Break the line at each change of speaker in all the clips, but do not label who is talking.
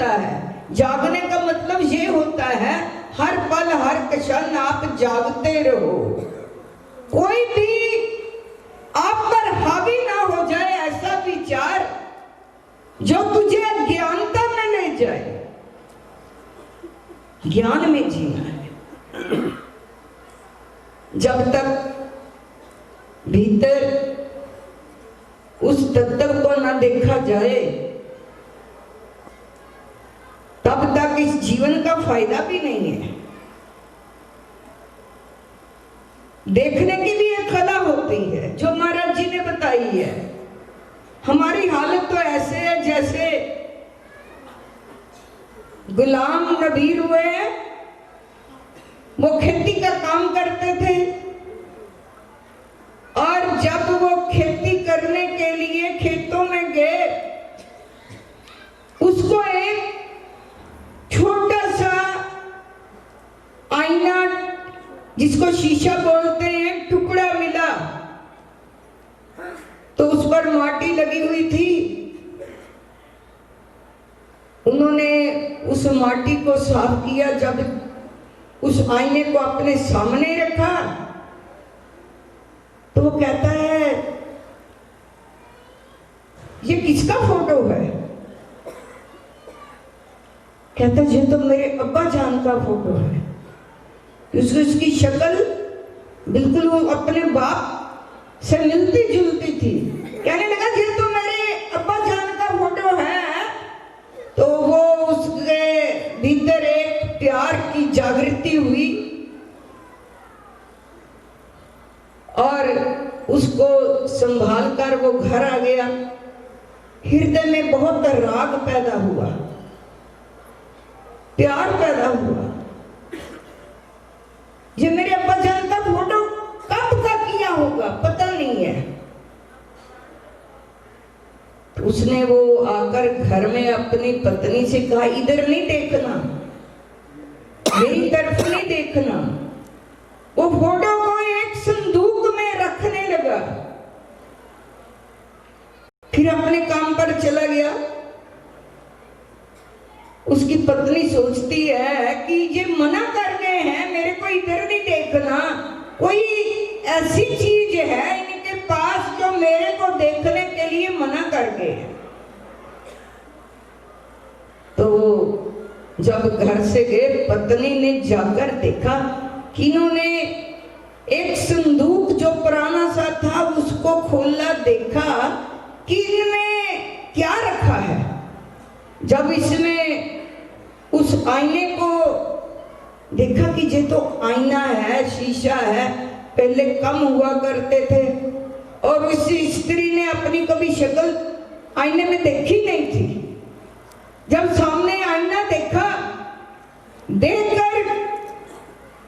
होता है। जागने का मतलब ये होता है हर पल हर क्षण आप जागते रहो, कोई भी आप पर हावी ना हो जाए ऐसा विचार जो तुझे अज्ञानता में ले जाए। ज्ञान में जीना है। जब तक भीतर उस तत्व को ना देखा जाए तब तक इस जीवन का फायदा भी नहीं है। देखने की भी एक कला होती है जो महाराज जी ने बताई है। हमारी हालत तो ऐसे है जैसे गुलाम नबी हुए, वो खेती का काम करते थे और जब वो खेती करने के लिए खेतों में गए, उसको एक छोटा सा आईना जिसको शीशा बोलते हैं टुकड़ा मिला, तो उस पर माटी लगी हुई थी। उन्होंने उस माटी को साफ किया, जब उस आईने को अपने सामने रखा तो वो कहता है ये किसका फोटो है? कहता ये तो मेरे अब्बा जान का फोटो है। उसकी शक्ल बिल्कुल वो अपने बाप से मिलती जुलती थी। कहने लगा ये तो मेरे अब्बा जान का फोटो है। तो वो उसके भीतर एक प्यार की जागृति हुई और उसको संभाल कर वो घर आ गया। हृदय में बहुत राग पैदा हुआ, प्यार पैदा हुआ। ये मेरे अब्बा जान का फोटो कब का किया होगा पता नहीं है। तो उसने वो आकर घर में अपनी पत्नी से कहा इधर नहीं देखना, मेरी तरफ नहीं देखना। वो फोटो को एक संदूक में रखने लगा, फिर अपने काम पर चला गया। उसकी पत्नी सोचती है कि ये मना कर गए हैं मेरे को इधर नहीं देखना, कोई ऐसी चीज है इनके पास जो मेरे को देखने के लिए मना कर गए। तो जब घर से गए, पत्नी ने जाकर देखा कि इन्होंने एक संदूक जो पुराना सा था उसको खोला, देखा कि इनमें क्या रखा है। जब इसमें उस आईने को देखा कि ये तो आईना है, शीशा है, पहले कम हुआ करते थे और उस स्त्री ने अपनी कभी शक्ल आईने में देखी नहीं थी। जब सामने आईना देखा, देखकर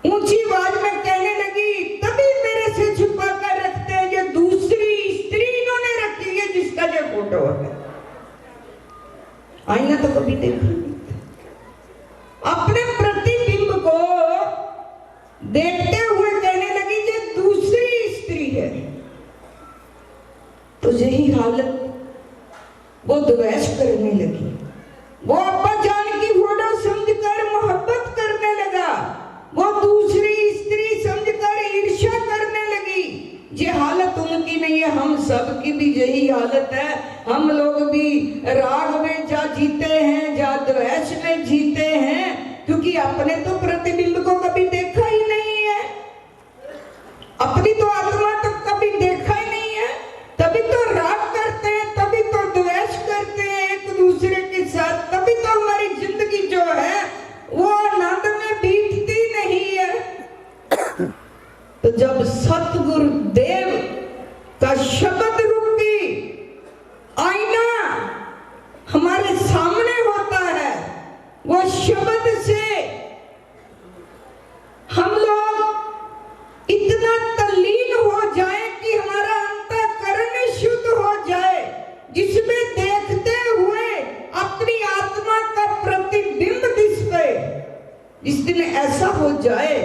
ऊंची आवाज में कहने लगी तभी मेरे से छुपा कर रखते हैं, ये दूसरी स्त्री इन्होंने रखी है जिसका ये फोटो है। आईना तो कभी देखा नहीं। अपने प्रतिबिंब को देखते हुए कहने लगी ये दूसरी स्त्री है। तो यही हालत, वो द्वेष करने लगी। वो अब्बा जान की फोटो समझकर मोहब्बत करने लगा, वो दूसरी स्त्री समझकर ईर्ष्या करने लगी। ये हालत उनकी नहीं है, हम सब की भी यही हालत है। हम लोग भी राग में जा जीते हैं, जा द्वेष में जीते हैं, क्योंकि अपने तो प्रतिबिंब को कभी देखा ही नहीं है, अपनी तो आत्मा तो कभी देखा ही नहीं है। तभी तो राग करते हैं, तभी तो द्वेष करते हैं एक दूसरे के साथ, तभी तो हमारी जिंदगी जो है वो आनंद में बीतती नहीं है। तो जब सतगुरुदेव का शब्द रूपी आईना हमारे सामने होता है, वो शब्द से हम लोग इतना तल्लीन हो जाए कि हमारा अंतःकरण शुद्ध हो जाए, जिसमें देखते हुए अपनी आत्मा का प्रतिबिंब दिस पे। जिस दिन ऐसा हो जाए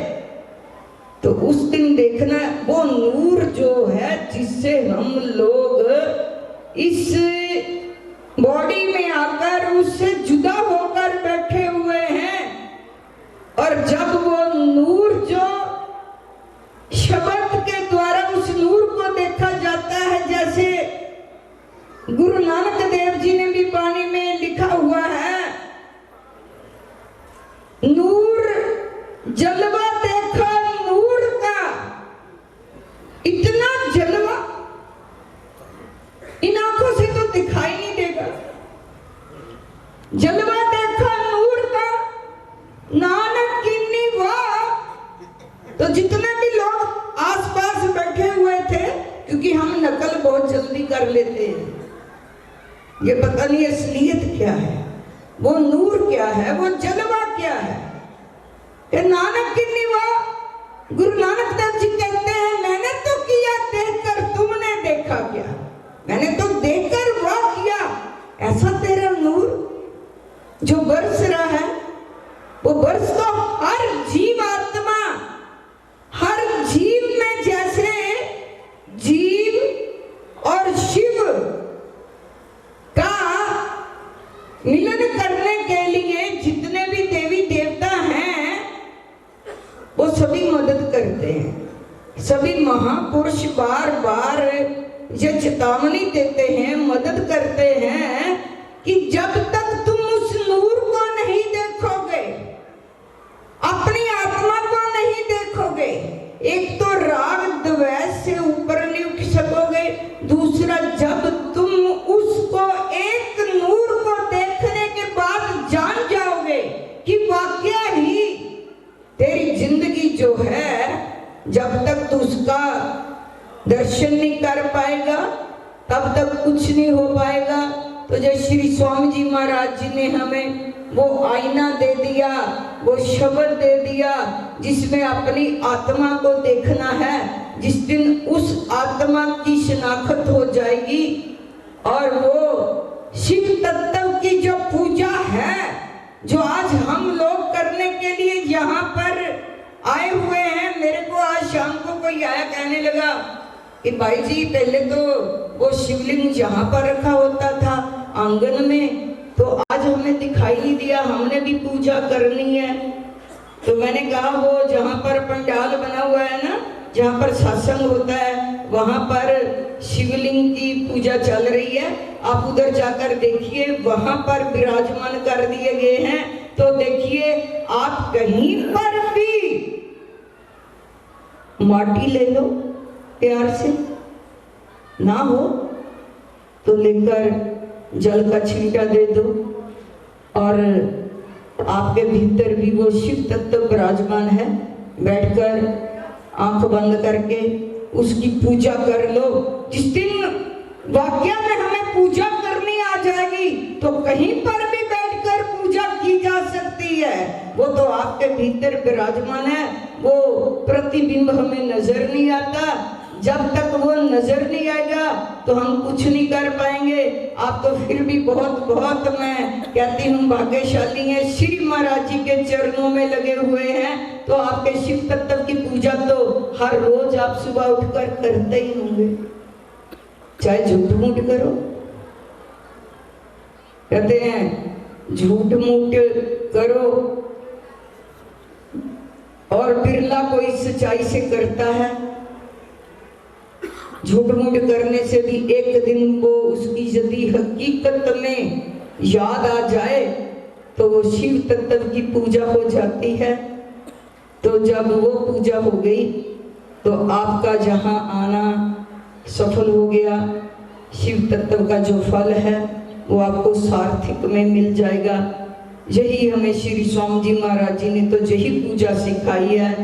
तो उस दिन देखना वो नूर जो है जिससे हम लोग इस बॉडी में आकर उससे जुदा होकर जलवा देखा नूर का, नानक किन्नी वाह। तो जितने भी लोग आसपास बैठे हुए थे, क्योंकि हम नकल बहुत जल्दी कर लेते हैं, ये पता नहीं असलियत क्या है, वो नूर क्या है, वो जलवा क्या है। कि नानक किन्नी वाह। गुरु नानक देव जी कहते हैं, मैंने तो किया देखकर, तुमने देखा क्या? मैंने तो देखकर वाह किया। ऐसा तेरा नूर जो बरस रहा है, वो बरस तो हर जीव आत्मा, हर जीव में जैसे जीव और शिव का मिलन करने के लिए जितने भी देवी देवता हैं, वो सभी मदद करते हैं। सभी महापुरुष बार बार ये चेतावनी देते हैं, मदद करते हैं कि जब तक तुम उस नूर को नहीं देखोगे, अपनी आत्मा को नहीं देखोगे, एक तो राग द्वेष से ऊपर नहीं उठ सकोगे, दूसरा जब तुम उसको एक नूर को देखने के बाद जान जाओगे कि वाकया ही तेरी जिंदगी जो है, जब तक तू उसका दर्शन नहीं कर पाएगा तब तक कुछ नहीं हो पाएगा। तो जब श्री स्वामी जी महाराज जी ने हमें वो आईना दे दिया, वो शब्द दे दिया, जिसमें अपनी आत्मा को देखना है, जिस दिन उस आत्मा की शिनाख्त हो जाएगी और वो शिव तत्व की जो पूजा है, जो आज हम लोग करने के लिए यहाँ पर आए हुए हैं। मेरे को आज शाम को कोई आया, कहने लगा कि भाई जी पहले तो वो शिवलिंग जहाँ पर रखा होता था आंगन में, तो आज हमें दिखाई नहीं दिया, हमने भी पूजा करनी है। तो मैंने कहा वो जहाँ पर पंडाल बना हुआ है ना, जहाँ पर सत्संग होता है, वहाँ पर शिवलिंग की पूजा चल रही है, आप उधर जाकर देखिए, वहाँ पर विराजमान कर दिए गए हैं। तो देखिए आप कहीं पर भी माटी ले लो प्यार से, ना हो तो लेकर जल का छींटा दे दो, और आपके भीतर भी वो शिव तत्व विराजमान है। बैठकर आंख बंद करके उसकी पूजा कर लो। जिस दिन वाकया में हमें पूजा करनी आ जाएगी तो कहीं पर भी बैठकर पूजा की जा सकती है। वो तो आपके भीतर विराजमान है, वो प्रतिबिंब हमें नजर नहीं आता। जब तक वो नजर नहीं आएगा तो हम कुछ नहीं कर पाएंगे। आप तो फिर भी बहुत बहुत मैं कहती हूँ भाग्यशाली हैं, श्री महाराज जी के चरणों में लगे हुए हैं। तो आपके शिव तत्व की पूजा तो हर रोज आप सुबह उठकर करते ही होंगे, चाहे झूठ मूठ करो। कहते हैं झूठ मूठ करो और बिरला कोई सच्चाई से करता है। झूठ मूठ करने से भी एक दिन वो उसकी यदि हकीकत में याद आ जाए तो वो शिव तत्व की पूजा हो जाती है। तो जब वो पूजा हो गई तो आपका जहां आना सफल हो गया, शिव तत्व का जो फल है वो आपको सार्थक में मिल जाएगा। यही हमें श्री स्वामी जी महाराज जी ने तो यही पूजा सिखाई है,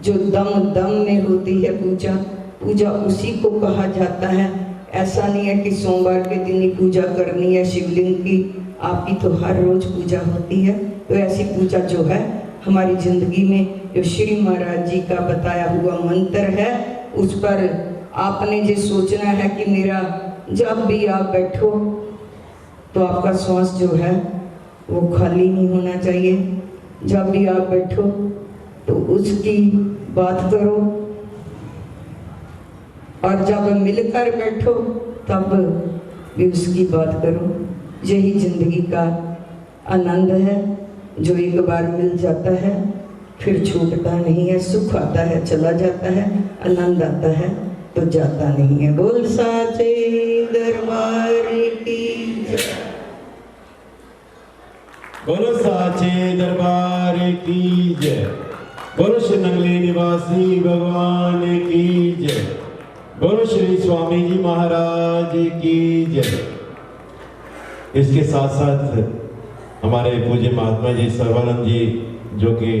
जो दम दम में होती है पूजा। पूजा उसी को कहा जाता है। ऐसा नहीं है कि सोमवार के दिन ही पूजा करनी है शिवलिंग की, आपकी तो हर रोज पूजा होती है। तो ऐसी पूजा जो है हमारी जिंदगी में जो श्री महाराज जी का बताया हुआ मंत्र है, उस पर आपने ये सोचना है कि मेरा जब भी आप बैठो तो आपका श्वास जो है वो खाली नहीं होना चाहिए। जब भी आप बैठो तो उसकी बात करो, और जब मिलकर बैठो तब भी उसकी बात करो। यही जिंदगी का आनंद है, जो एक बार मिल जाता है फिर छूटता नहीं है। सुख आता है चला जाता है, आनंद आता है तो जाता नहीं है। बोल साचे दरबार की जय।
बोलो साचे दरबार की जय। बोलो श्री नंगली निवासी भगवान की जय। बोलो श्री स्वामी जी महाराज की जय। इसके साथ साथ हमारे पूज्य महात्मा जी सर्वानंद जी जो कि